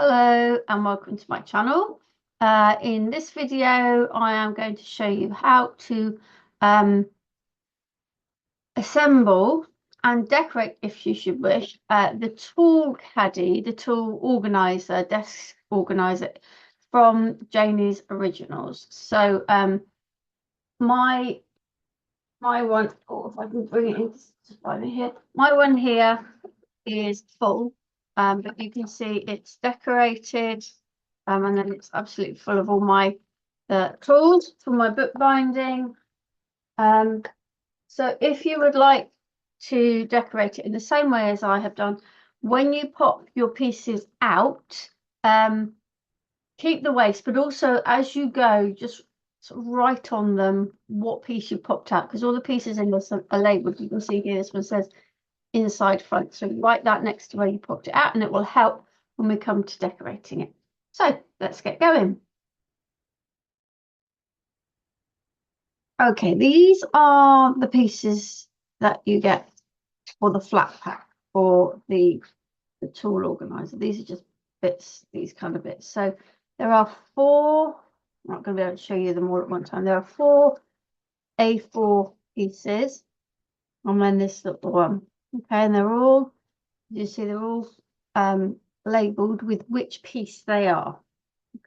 Hello and welcome to my channel. In this video I am going to show you how to assemble and decorate, if you should wish, the tool caddy, the tool organizer, desk organizer from Janie's Originals. So my one, if I can bring it in here, my one here is full. But you can see it's decorated, and then it's absolutely full of all my tools for my bookbinding. So if you would like to decorate it in the same way as I have done, when you pop your pieces out, keep the waste, but also as you go, just sort of write on them what piece you popped out, because all the pieces in this are labeled. You can see here this one says inside front, so write that next to where you popped it out and it will help when we come to decorating it. So let's get going. Okay, these are the pieces that you get for the flat pack or the tool organizer. These are just bits, these kind of bits. So there are four, I'm not going to be able to show you them all at one time. There are four A4 pieces and then this little one. Okay, and they're all, you see, they're all labeled with which piece they are.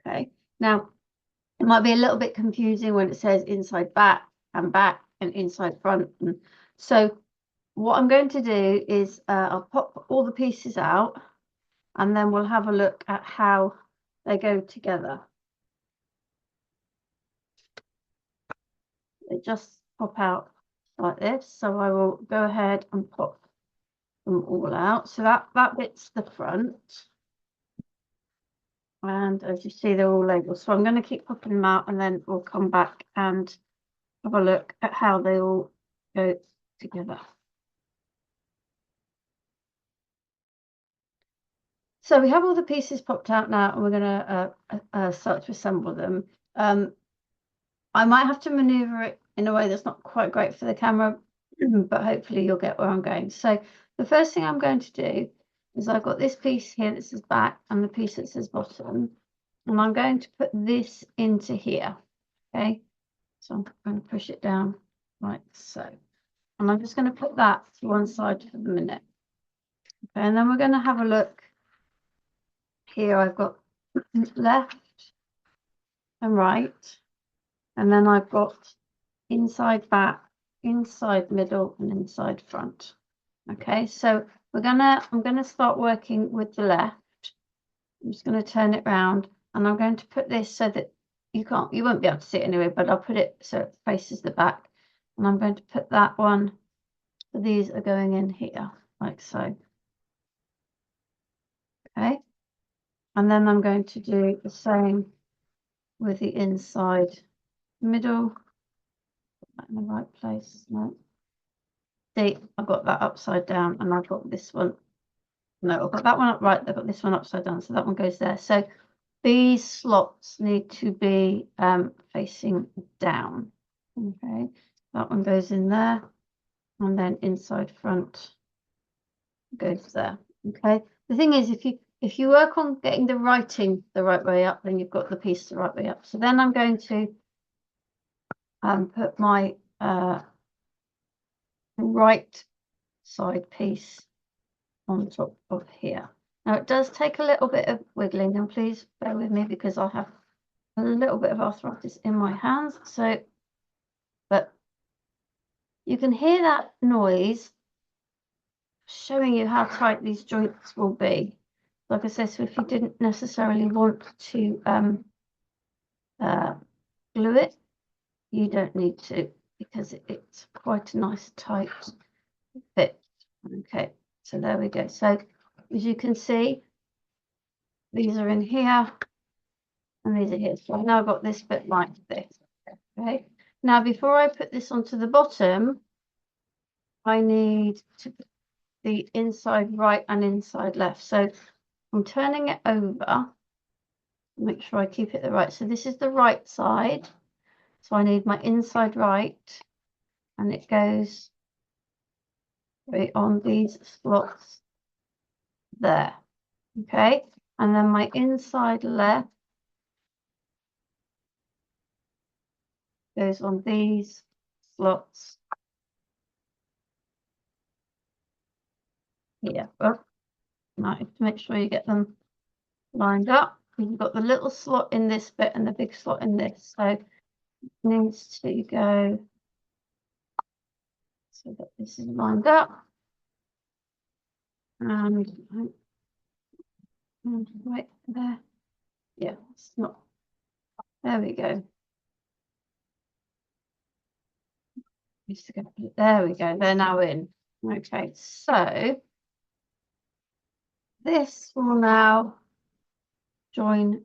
Okay, now it might be a little bit confusing when it says inside back and inside front. And so what I'm going to do is I'll pop all the pieces out and then we'll have a look at how they go together. They just pop out like this. So I will go ahead and pop them all out. So that bit's the front. And as you see, they're all labeled. So I'm going to keep popping them out and then we'll come back and have a look at how they all go together. So we have all the pieces popped out now and we're going to start to assemble them. I might have to maneuver it in a way that's not quite great for the camera, but hopefully you'll get where I'm going. So the first thing I'm going to do is I've got this piece here that says back and the piece that says bottom. And I'm going to put this into here, okay? So I'm going to push it down like so. And I'm just going to put that to one side for the minute. Okay, and then we're going to have a look. Here I've got left and right. And then I've got inside back, inside middle, and inside front. Okay, so I'm gonna start working with the left. I'm just going to turn it round and I'm going to put this so that you won't be able to see it anyway, but I'll put it so it faces the back. And I'm going to put that one, so these are going in here, like so. Okay. And then I'm going to do the same with the inside middle. Put that in the right place. No. See, I've got that upside down and I've got this one. No, I've got that one up right. I've got this one upside down. So that one goes there. So these slots need to be facing down. Okay, that one goes in there, and then inside front goes there. Okay, the thing is, if you work on getting the writing the right way up, then you've got the piece the right way up. So then I'm going to put my right side piece on top of here. Now it does take a little bit of wiggling, and please bear with me because I have a little bit of arthritis in my hands. So, but you can hear that noise showing you how tight these joints will be. Like I said, so if you didn't necessarily want to glue it, you don't need to, because it's quite a nice tight fit. Okay, so there we go. So as you can see, these are in here and these are here. So I've now got this bit like this. Okay, now before I put this onto the bottom, I need to put the inside right and inside left. So I'm turning it over, make sure I keep it the right. So this is the right side. So I need my inside right, and it goes right on these slots there. Okay, And then my inside left goes on these slots here. Oh, right, to make sure you get them lined up. You've got the little slot in this bit and the big slot in this. So it needs to go so that this is lined up. And right there. Yeah, it's not. There we go. There we go. They're now in. Okay, so this will now join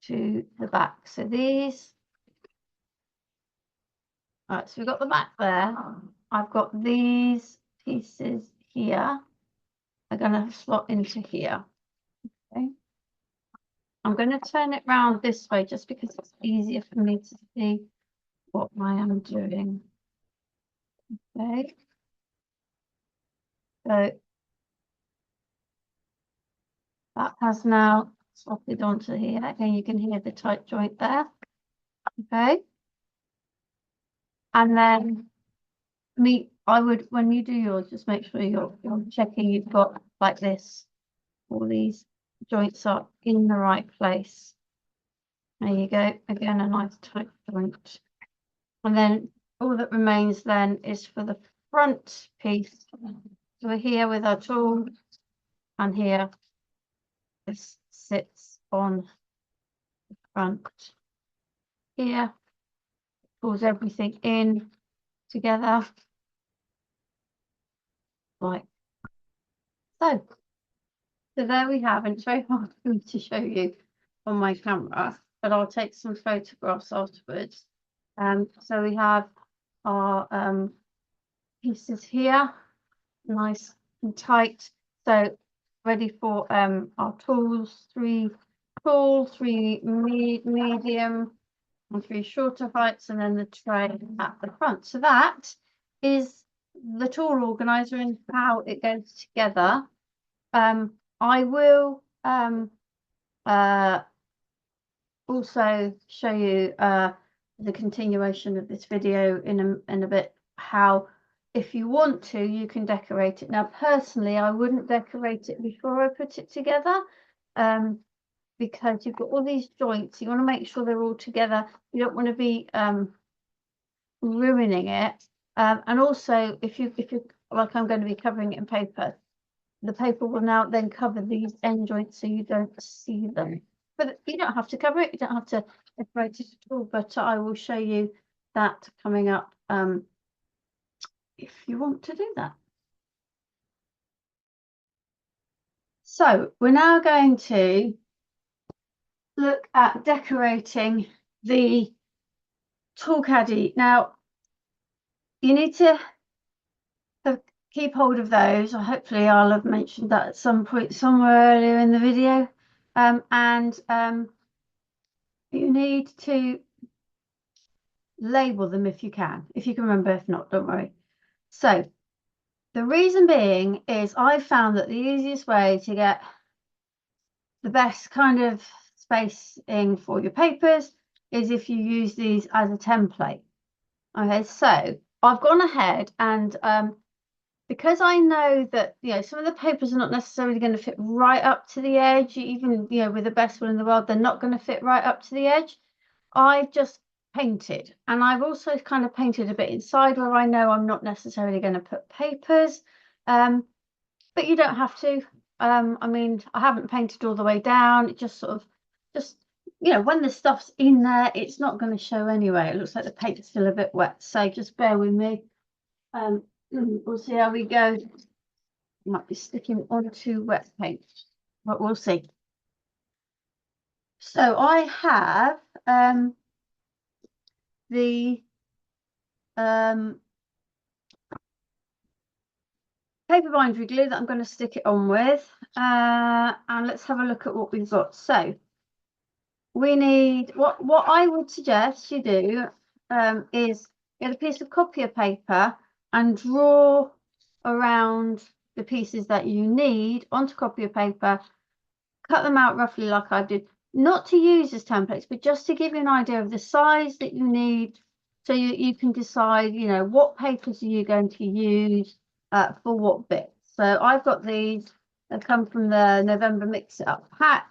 to the back. So these. All right, so we've got the back there. I've got these pieces here. Are going to slot into here. Okay. I'm going to turn it round this way just because it's easier for me to see what I am doing. Okay. So that has now slotted onto here. Again, you can hear the tight joint there. Okay. And then I would, when you do yours, just make sure you're checking you've got like this. All these joints are in the right place. There you go. Again, a nice tight joint. And then all that remains then is for the front piece. So we're here with our tool, and here this sits on the front here. Pulls everything in together like so. So there we have, and it's very hard for me to show you on my camera, but I'll take some photographs afterwards. So we have our pieces here, nice and tight. So ready for our tools, 3 tall, 3 medium, and 3 shorter heights, and then the tray at the front. So that is the tool organizer and how it goes together. I will also show you the continuation of this video in a bit, how if you want to you can decorate it. Now personally I wouldn't decorate it before I put it together, because you've got all these joints, you want to make sure they're all together, you don't want to be ruining it, and also if you like, I'm going to be covering it in paper, the paper will now then cover these end joints so you don't see them. But you don't have to cover it, you don't have to decorate it at all, but I will show you that coming up if you want to do that. So we're now going to look at decorating the tool caddy. Now you need to keep hold of those. Hopefully I'll have mentioned that at some point somewhere earlier in the video. You need to label them if you can remember. If not, don't worry. So the reason being is I found that the easiest way to get the best kind of spacing for your papers is if you use these as a template. Okay, so I've gone ahead and because I know that some of the papers are not necessarily going to fit right up to the edge, even with the best one in the world, they're not going to fit right up to the edge. I've just painted, and I've also kind of painted a bit inside where I know I'm not necessarily going to put papers, but you don't have to. I mean, I haven't painted all the way down. It just sort of when the stuff's in there, it's not going to show anyway. It looks like the paint's still a bit wet, so just bear with me. We'll see how we go. Might be sticking onto wet paint, but we'll see. So I have the paper bindery glue that I'm going to stick it on with, and let's have a look at what we've got. So we need, what I would suggest you do is get a piece of copier paper and draw around the pieces that you need onto copier paper, cut them out roughly like I did, not to use as templates, but just to give you an idea of the size that you need, so you can decide, you know, what papers are you going to use for what bits. So I've got these that come from the November Mix It Up pack.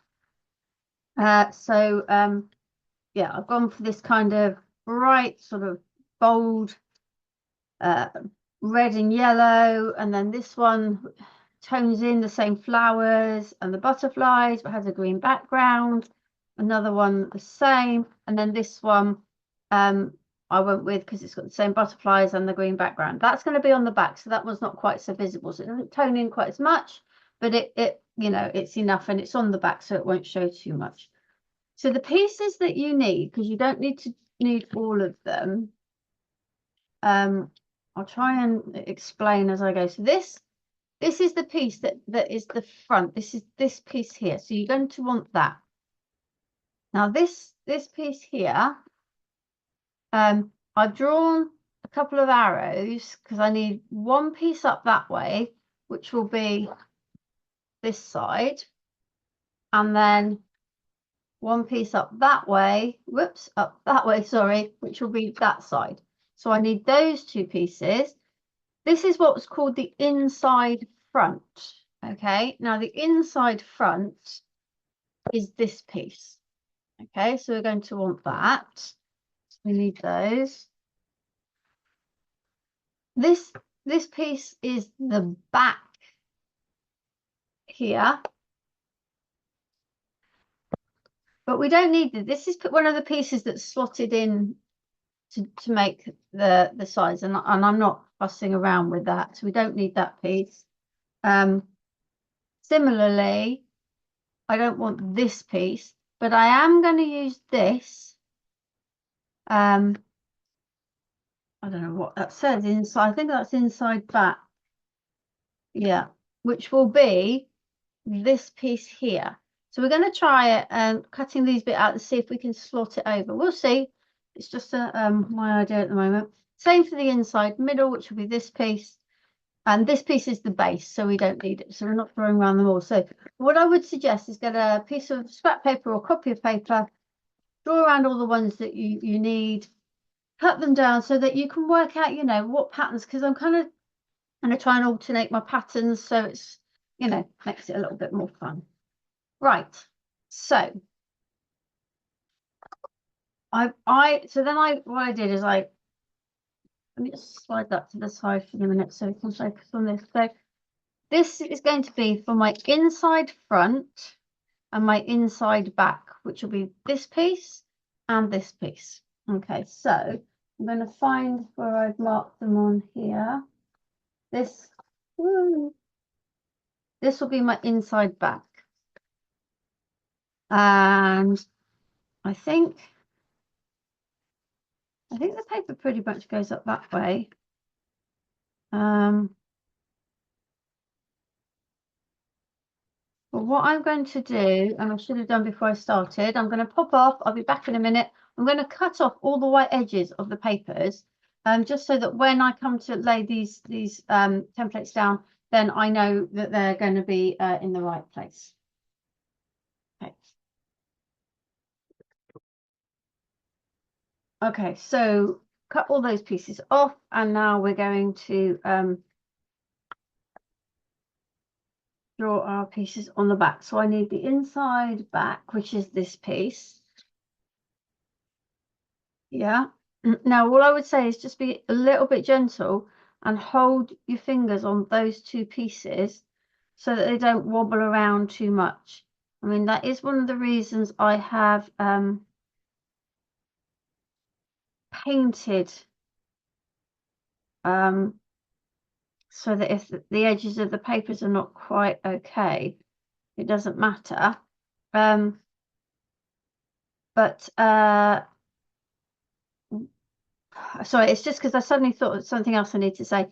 Yeah, I've gone for this kind of bright sort of bold red and yellow, and then this one tones in the same flowers and the butterflies but has a green background. Another one the same, and then this one I went with because it's got the same butterflies and the green background. That's going to be on the back, so that one's not quite so visible, so it doesn't tone in quite as much, but it you know, it's enough, and it's on the back so it won't show too much. So the pieces that you need, because you don't need all of them, I'll try and explain as I go. So this is the piece that is the front. This is this piece here. So you're going to want that. Now this piece here, I've drawn a couple of arrows because I need one piece up that way, which will be this side, and then one piece up that way, whoops, up that way, sorry, which will be that side. So I need those two pieces. This is what's called the inside front. Okay, now the inside front is this piece. Okay, so we're going to want that. We need those. This piece is the back here. But we don't need this. This is one of the pieces that's slotted in to make the size, and I'm not fussing around with that, so we don't need that piece. Similarly, I don't want this piece, but I am going to use this. I don't know what that says inside. I think that's inside back. Yeah, which will be this piece here. So we're going to try it and cutting these bit out to see if we can slot it over. We'll see. It's just my idea at the moment. Same for the inside middle, which will be this piece. And this piece is the base, so we don't need it. So we're not throwing around them all. So what I would suggest is get a piece of scrap paper or copy of paper, draw around all the ones that you need, cut them down so that you can work out, you know, what patterns, because I'm kind of going to try and alternate my patterns so it's, you know, makes it a little bit more fun. Right, so what I did is let me just slide that to the side for a minute so we can focus on this. So this is going to be for my inside front and my inside back, which will be this piece and this piece. Okay, so I'm going to find where I've marked them on here. This will be my inside back. And I think the paper pretty much goes up that way. But what I'm going to do, and I should have done before I started, I'm going to pop off. I'll be back in a minute. I'm going to cut off all the white edges of the papers, just so that when I come to lay these templates down, then I know that they're going to be in the right place. Okay. Okay, so cut all those pieces off, and now we're going to draw our pieces on the back. So I need the inside back, which is this piece. Yeah. Now, all I would say is just be a little bit gentle and hold your fingers on those two pieces so that they don't wobble around too much. I mean, that is one of the reasons I have painted so that if the edges of the papers are not quite okay, it doesn't matter. Sorry, it's just because I suddenly thought of something else I need to say.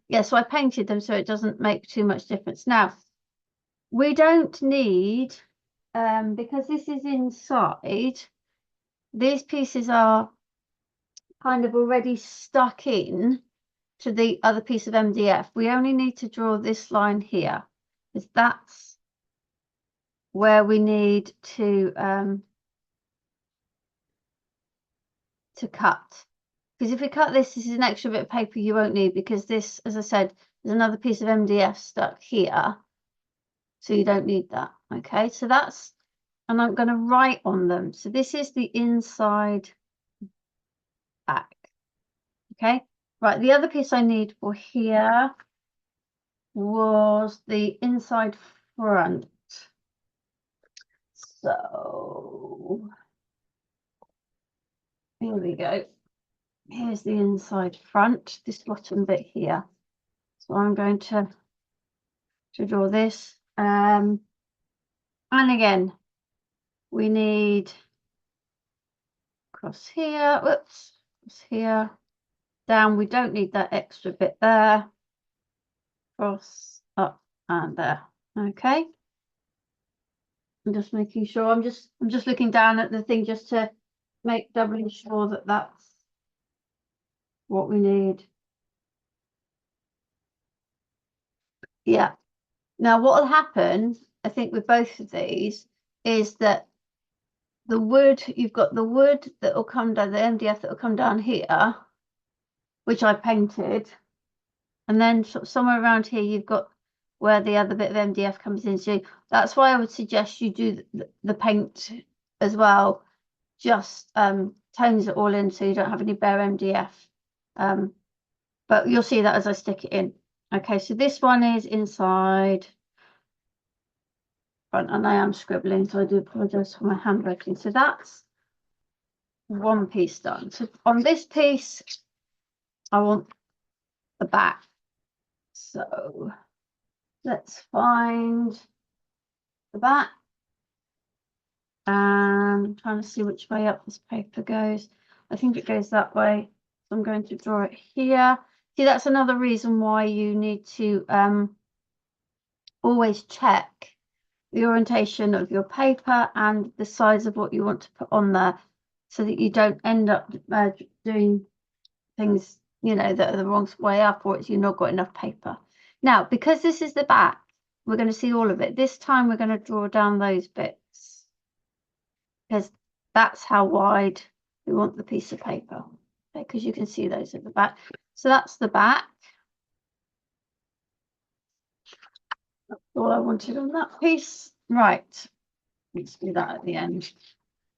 Yeah, so I painted them so it doesn't make too much difference. Now, we don't need, because this is inside, these pieces are kind of already stuck in to the other piece of MDF. We only need to draw this line here, because where we need to cut. Because if we cut this, this is an extra bit of paper you won't need, because this, as I said, there's another piece of MDF stuck here. So you don't need that. Okay, so that's, and I'm going to write on them. So this is the inside back. Okay, right, the other piece I need for here was the inside front. So here we go. Here's the inside front, this bottom bit here. So I'm going to draw this. And again, we need across here, whoops, across here, down. We don't need that extra bit there. Cross, up, and there. Okay. I'm just making sure. I'm just looking down at the thing just to make doubly sure that that's what we need. Yeah. Now, what will happen, I think, with both of these is that the wood, you've got the wood that will come down, the MDF that will come down here, which I painted, and then sort of somewhere around here you've got where the other bit of MDF comes in. So that's why I would suggest you do the paint as well, just tones it all in so you don't have any bare MDF. But you'll see that as I stick it in. Okay, so this one is inside front, and I am scribbling, so I do apologize for my handwriting. So that's one piece done. So on this piece, I want the back. So let's find the back. And I'm trying to see which way up this paper goes. I think it goes that way. So I'm going to draw it here. See, that's another reason why you need to always check the orientation of your paper and the size of what you want to put on there, so that you don't end up doing things, you know, that are the wrong way up, or it's you've not got enough paper. Now, because this is the back, we're going to see all of it. This time we're going to draw down those bits, because that's how wide we want the piece of paper. Okay, because you can see those at the back. So that's the back. That's all I wanted on that piece. Right, let's do that at the end.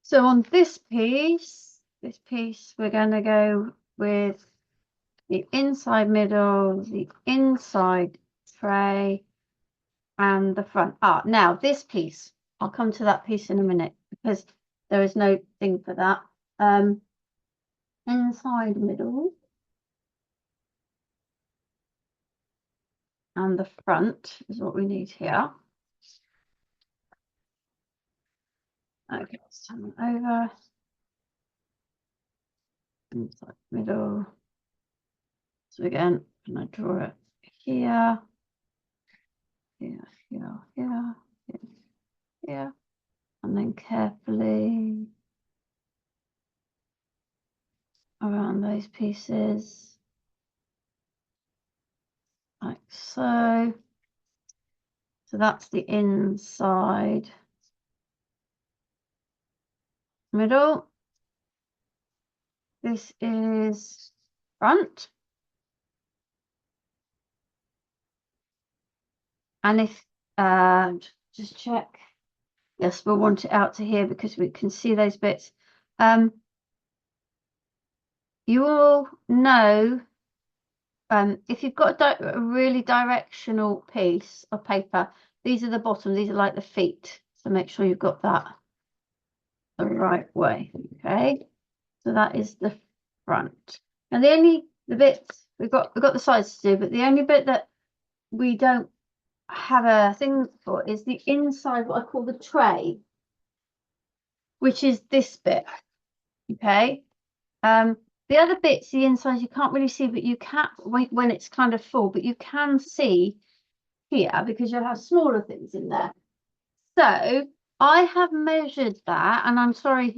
So on this piece, we're going to go with the inside middle, the inside tray, and the front. Now this piece, I'll come to that piece in a minute, because there is no thing for that. Inside middle and the front is what we need here. Okay, let's turn it over. Inside middle. So again, I'm going to draw it here, here, here, here, here, here, and then carefully around those pieces, like so. So that's the inside middle. This is front. And if, just check. Yes, we'll want it out to here because we can see those bits. You all know, if you've got a really directional piece of paper, these are the bottom, these are like the feet. So make sure you've got that the right way. Okay, so that is the front. And the bits we've got the sides to do, but the only bit that we don't have a thing for is the inside, what I call the tray, which is this bit. Okay, the other bits, the inside, you can't really see, but you can when it's kind of full, but you can see here because you'll have smaller things in there. So I have measured that, and I'm sorry,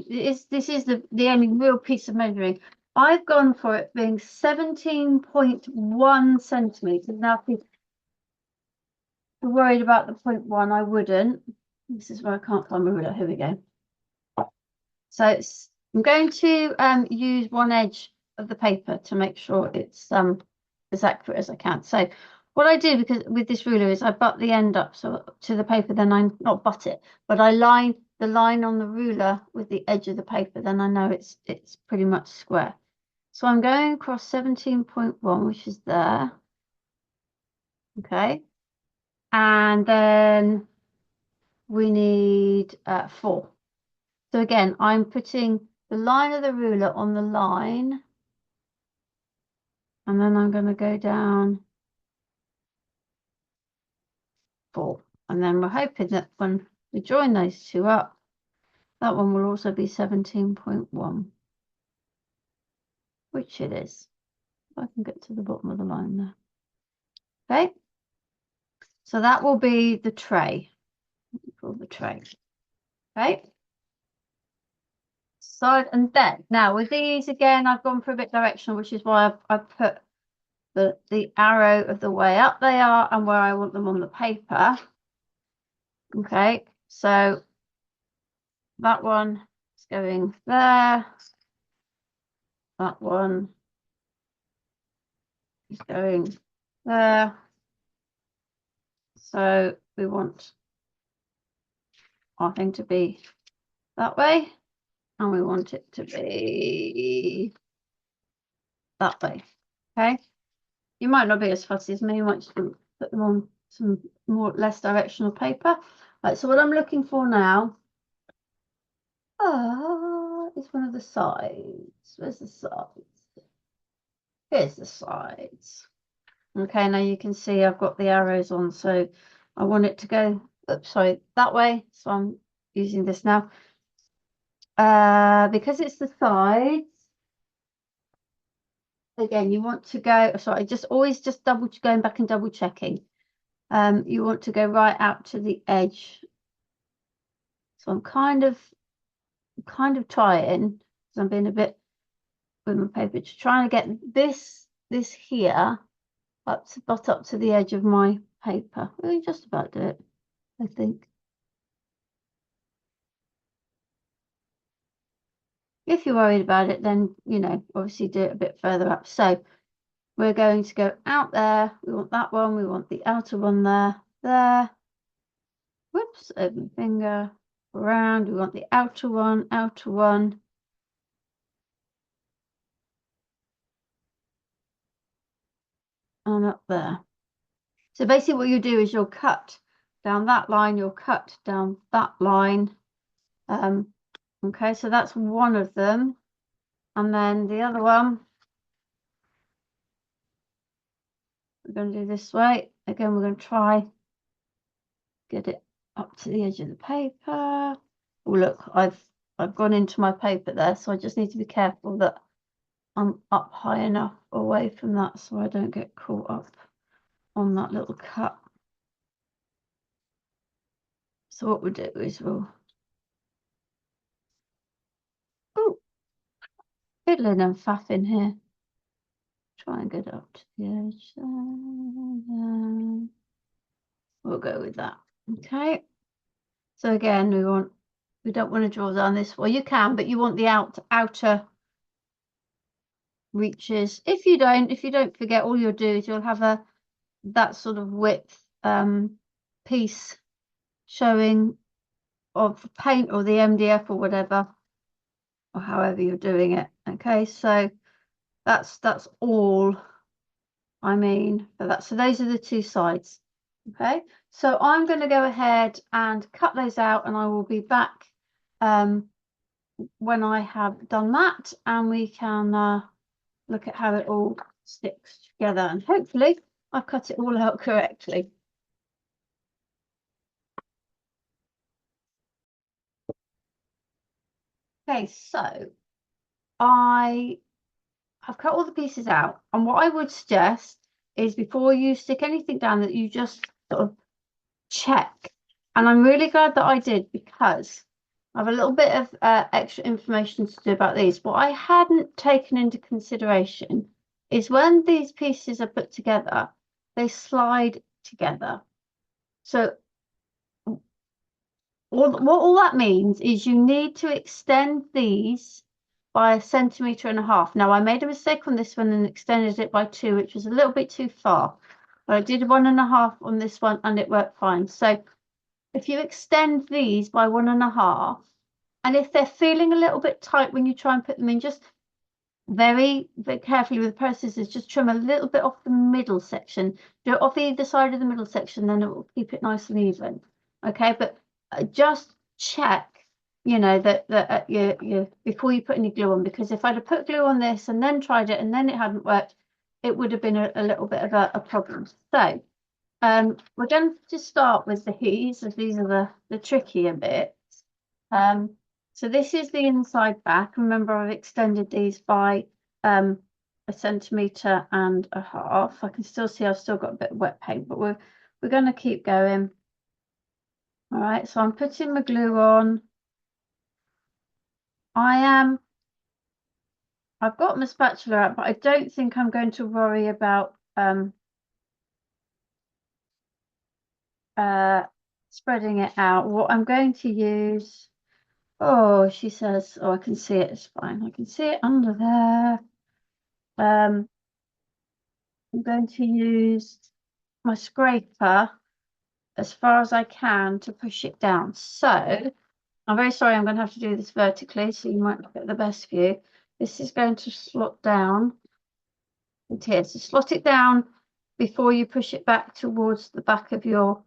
this is the only real piece of measuring. I've gone for it being 17.1 centimeters. Now, if you're worried about the 0.1, I wouldn't. This is where I can't find my ruler. Here we go. So I'm going to use one edge of the paper to make sure it's as accurate as I can. So what I do, because with this ruler, is I butt the end up so to the paper, then I not butt it, but I line the line on the ruler with the edge of the paper, then I know it's pretty much square. So I'm going across 17.1, which is there. Okay. And then we need 4. So again, I'm putting the line of the ruler on the line, and then I'm going to go down 4. And then we're hoping that when we join those two up, that one will also be 17.1, which it is. If I can get to the bottom of the line there. Okay. So that will be the tray. Call the tray. Okay. Side and then now with these again, I've gone for a bit directional, which is why I've put the arrow of the way up they are and where I want them on the paper. Okay, so that one is going there. That one is going there. So we want our thing to be that way, and we want it to be that way. Okay, you might not be as fussy as me. You might just put them on some less directional paper. Right, so what I'm looking for now is one of the sides. Where's the sides? Here's the sides. Okay, now you can see I've got the arrows on, so I want it to go, oops, sorry, that way. So I'm using this now. Because it's the sides, again, you want to go, sorry, always going back and double checking. You want to go right out to the edge. So I'm kind of trying, because I'm being a bit with my paper, to try and get this here up to the edge of my paper. We just about do it, I think. If you're worried about it, then, you know, obviously do it a bit further up. So we're going to go out there. We want that one. We want the outer one there. Whoops, open finger, around. We want the outer one, and up there. So basically what you do is you'll cut down that line, you'll cut down that line. Okay, so that's one of them. And then the other one, we're going to do this way. Again, we're going to try get it up to the edge of the paper. Oh, look, I've gone into my paper there, so I just need to be careful that I'm up high enough away from that so I don't get caught up on that little cut. So what we'll do is we'll fiddling and faffing here. Try and get up to the edge. We'll go with that. Okay. So again, we don't want to draw down this. Well, you can, but you want the outer reaches. If you don't forget, all you'll do is you'll have that sort of width piece showing of paint or the MDF or whatever, or however you're doing it. Okay, so that's all I mean for that. So those are the two sides. Okay, so I'm going to go ahead and cut those out, and I will be back when I have done that, and we can look at how it all sticks together, and hopefully I've cut it all out correctly. Okay, so I have cut all the pieces out, and what I would suggest is before you stick anything down that you just sort of check. And I'm really glad that I did, because I have a little bit of extra information to do about these. What I hadn't taken into consideration is when these pieces are put together, they slide together. So what all that means is you need to extend these by 1.5 centimeters. Now I made a mistake on this one and extended it by 2, which was a little bit too far. But I did 1.5 on this one and it worked fine. So if you extend these by 1.5, and if they're feeling a little bit tight when you try and put them in, just very, very carefully with the pair of scissors, just trim a little bit off the middle section. Do it off either side of the middle section, then it will keep it nice and even. Okay, but just check, you know, that you before you put any glue on, because if I'd have put glue on this and then tried it and then it hadn't worked, it would have been a little bit of a problem. So we're going to start with these, as these are the trickier bits. So this is the inside back. Remember, I've extended these by 1.5 centimeters. I can still see I've still got a bit of wet paint, but we're going to keep going. All right, so I'm putting my glue on. I've got my spatula out, but I don't think I'm going to worry about spreading it out. What I'm going to use, oh, she says, oh, I can see it, it's fine. I can see it under there. I'm going to use my scraper as far as I can to push it down. So I'm very sorry, I'm going to have to do this vertically, so you might not get the best view. This is going to slot down into here. So slot it down before you push it back towards the back of your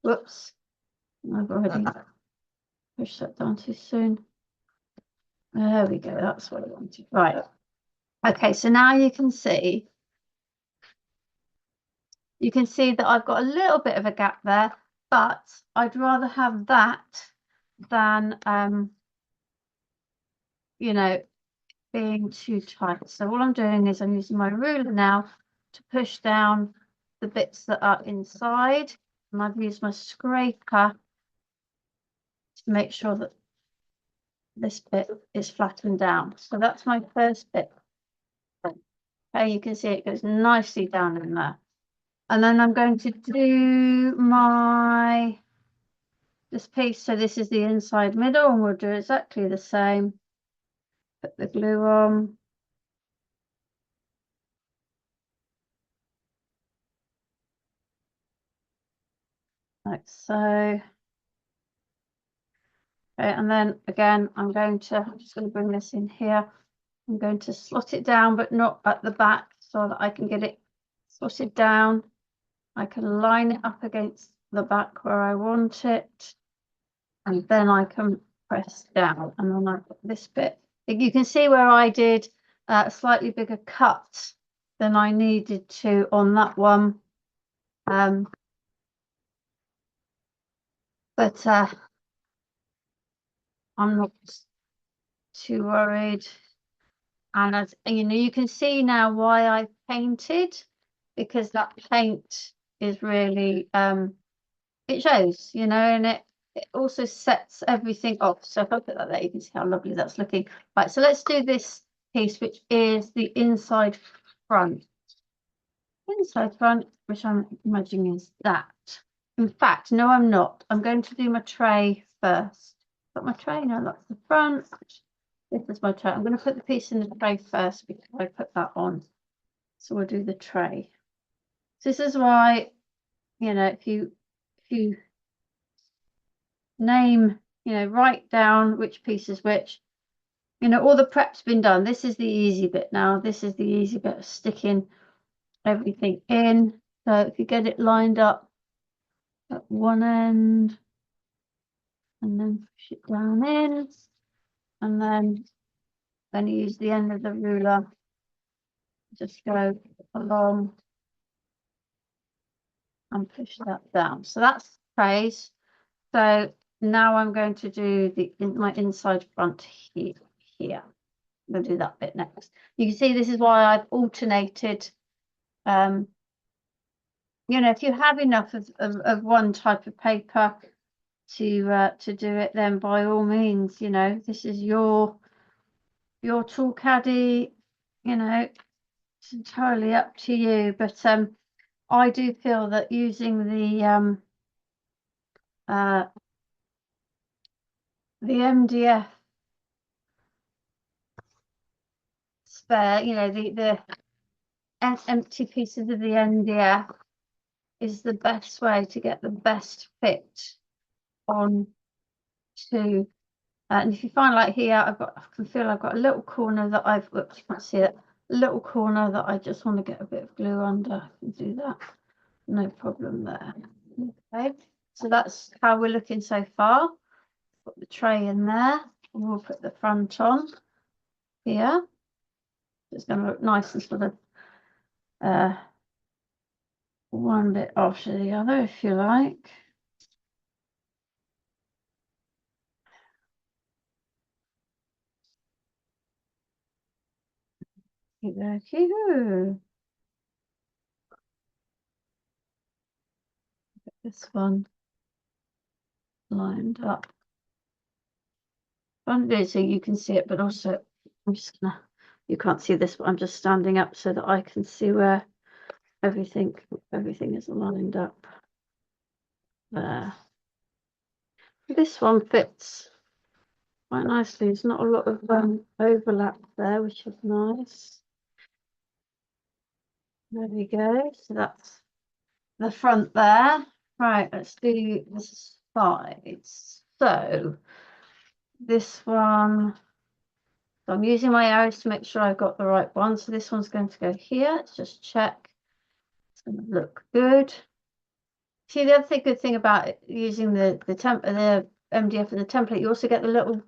whoops, I've already pushed that down too soon. There we go, that's what I wanted. Right. Okay, so now you can see that I've got a little bit of a gap there, but I'd rather have that than you know, being too tight. So what I'm doing is I'm using my ruler now to push down the bits that are inside, and I've used my scraper to make sure that this bit is flattened down. So that's my first bit. Okay, you can see it goes nicely down in there. And then I'm going to do this piece. So this is the inside middle, and we'll do exactly the same. Put the glue on. Like so. Okay, and then again, I'm just going to bring this in here. I'm going to slot it down, but not at the back, so that I can get it slotted down. I can line it up against the back where I want it, and then I can press down, and then I've got this bit. You can see where I did a slightly bigger cut than I needed to on that one. But I'm not too worried. And as you know, you can see now why I painted, because that paint is really it shows, you know, and it also sets everything off. So if I put that there, you can see how lovely that's looking. Right, so let's do this piece, which is the inside front. Inside front, which I'm imagining is that. In fact, no, I'm not. I'm going to do my tray first. Got my tray, no, that's the front. This is my tray. I'm going to put the piece in the tray first before I put that on. So we'll do the tray. So this is why, you know, if you name, you know, write down which piece is which. You know, all the prep's been done. This is the easy bit now. This is the easy bit of sticking everything in. So if you get it lined up at one end and then push it down in, and then you use the end of the ruler, just go along and push that down. So that's trays. So now I'm going to do my inside front here. I'm going to do that bit next. You can see this is why I've alternated. You know, if you have enough of one type of paper to do it, then by all means, you know, this is your tool caddy. You know, it's entirely up to you. But I do feel that using the MDF spare, you know, the empty pieces of the MDF is the best way to get the best fit on to. And if you find like here, I can feel I've got a little corner that whoops, you can't see it, a little corner that I just want to get a bit of glue under. I can do that, no problem there. Okay, so that's how we're looking so far. Put the tray in there, and we'll put the front on here. It's going to look nice and sort of one bit after the other, if you like. Get this one lined up. I'm doing so you can see it, but also I'm just gonna, you can't see this, but I'm just standing up so that I can see where everything is lined up there. This one fits quite nicely. There's not a lot of overlap there, which is nice. There we go. So that's the front there. Right, let's do the sides. So this one, so I'm using my arrows to make sure I've got the right one. So this one's going to go here. Let's just check. It's going to look good. See, the other good thing about using the MDF and the template, you also get the little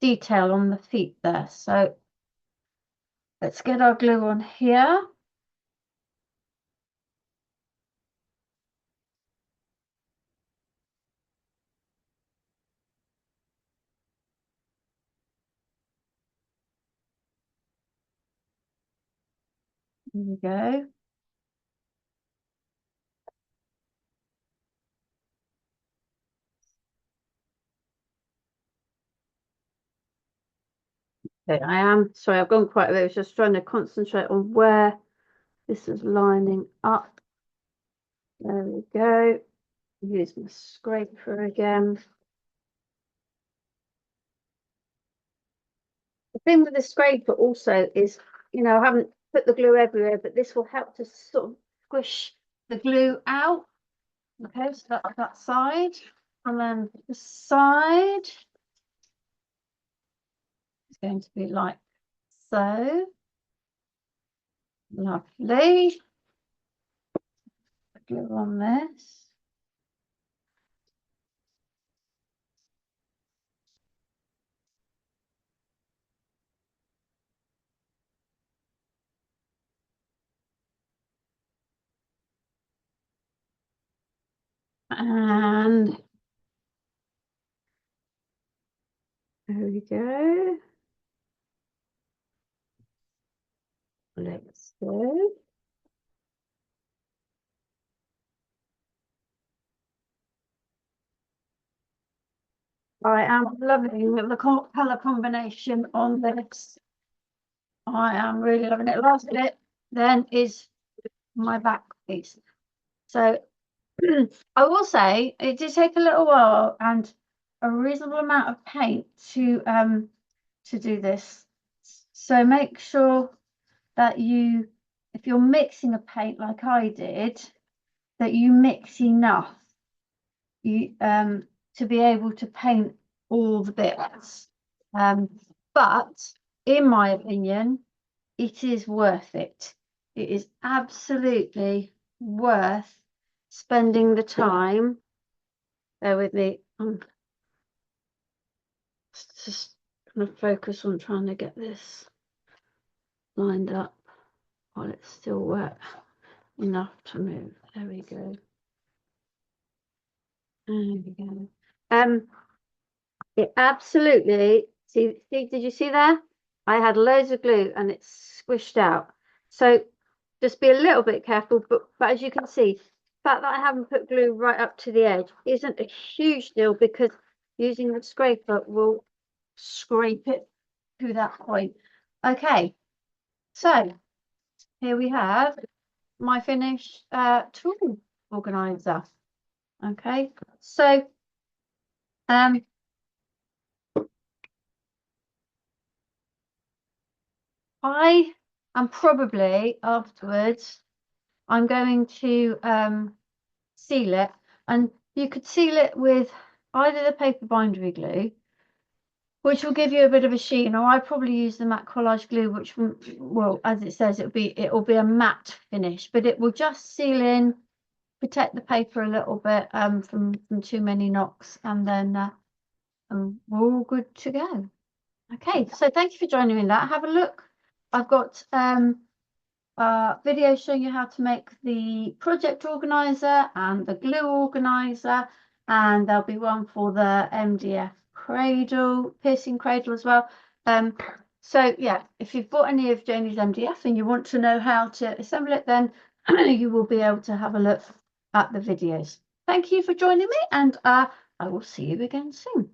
detail on the feet there. So let's get our glue on here. There we go. Okay, I am sorry, I've gone quite a bit. I was just trying to concentrate on where this is lining up. There we go. Use my scraper again. The thing with the scraper also is, you know, I haven't put the glue everywhere, but this will help to sort of squish the glue out. Okay, so that side, and then the side is going to be like so. Lovely. Glue on this. And there we go. Let's go. I am loving the colour combination on this. I am really loving it. Last bit then is my back piece. So I will say it did take a little while and a reasonable amount of paint to do this. So make sure that you, if you're mixing a paint like I did, that you mix enough to be able to paint all the bits. But in my opinion, it is worth it. It is absolutely worth spending the time. Bear with me. I'm just going to focus on trying to get this lined up while it's still wet enough to move. There we go. There we go. It absolutely, see, did you see there? I had loads of glue and it's squished out. So just be a little bit careful, but as you can see, the fact that I haven't put glue right up to the edge isn't a huge deal because using the scraper will scrape it to that point. Okay, so here we have my finished tool organizer. Okay, so I am probably afterwards I'm going to seal it, and you could seal it with either the paper bindery glue, which will give you a bit of a sheen, or I probably use the matte collage glue, which will, as it says, it will be a matte finish, but it will just seal in, protect the paper a little bit from too many knocks, and then we're all good to go. Okay, so thank you for joining me in that. Have a look. I've got video showing you how to make the project organizer and the glue organizer, and there'll be one for the MDF cradle, piercing cradle as well. So yeah, if you've bought any of Janie's MDF and you want to know how to assemble it, then you will be able to have a look at the videos. Thank you for joining me, and I will see you again soon.